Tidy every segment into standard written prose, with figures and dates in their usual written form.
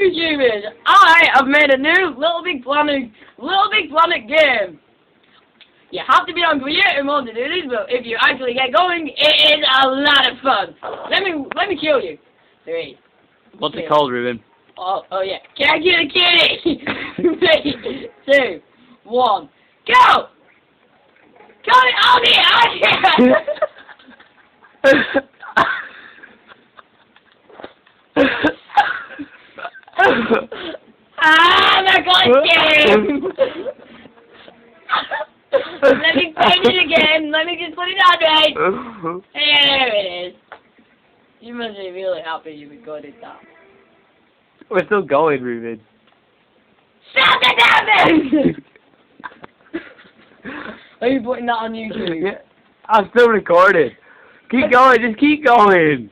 YouTubers, I have made a new Little Big Planet game. You have to be on creative mode to do this, but if you actually get going, it is a lot of fun. Let me kill you. 3. What's it called, Rubin? Oh yeah. Can I get a kitty? 3, 2, 1, go! Go! Oh dear! I'm not going to. Let me paint it again. Let me just put it on right. There it is. You must be really happy you recorded that. We're still going, Rubin. Stop it, Are you putting that on YouTube? Yeah, I'm still recording. Keep going, just keep going.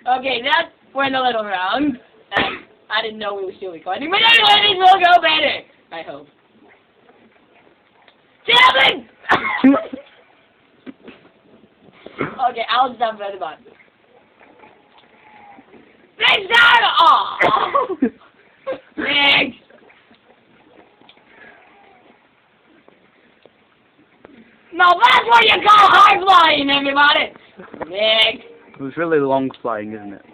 Okay, that went a little wrong. I didn't know we were still recording, but anyway, this will go better. I hope. Damn it! Okay, I'll stand by the button. Next time! Aww! Next! No, that's what you call high flying, everybody! Next! It was really long flying, isn't it?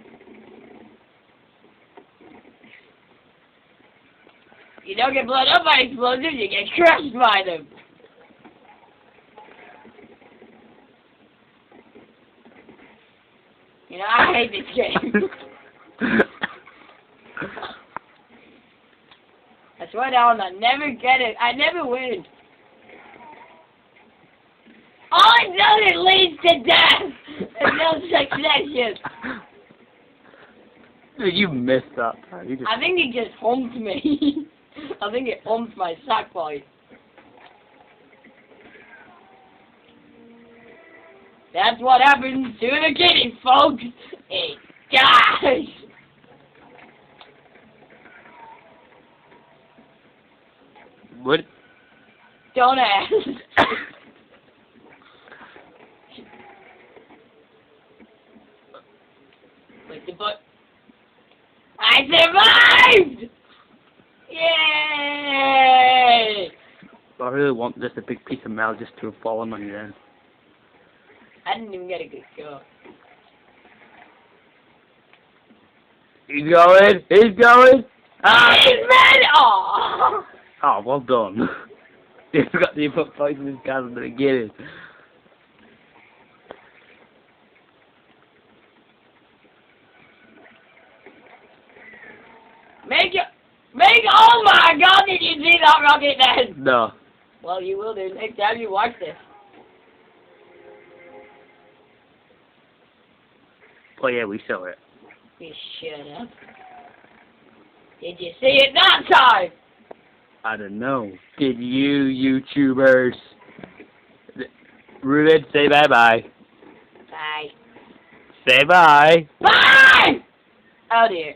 You don't get blown up by explosives, you get crushed by them. You know, I hate this game. I swear down, I never get it. I never win. All it does, it leads to death. There's no succession. Dude, you messed up. I think it just humped me. I think it humped my sack boy. That's what happens to the kitty, folks. It dies. What? Don't ask. Wait, the butt. I survived! Yay! I really want just a big piece of mail just to have fallen on your end. I didn't even get a good go. He's going! He's going! Ah! He's mad! Aww! Oh, well done. You forgot to put points in his card at the beginning. Oh my god, did you see that rocket then? No. Well, you will do next time you watch this. Oh yeah, we saw it. You shut up. Did you see it that time? I don't know. Did you, YouTubers? Rubin, say bye-bye. Bye. Say bye. Bye! Oh dear.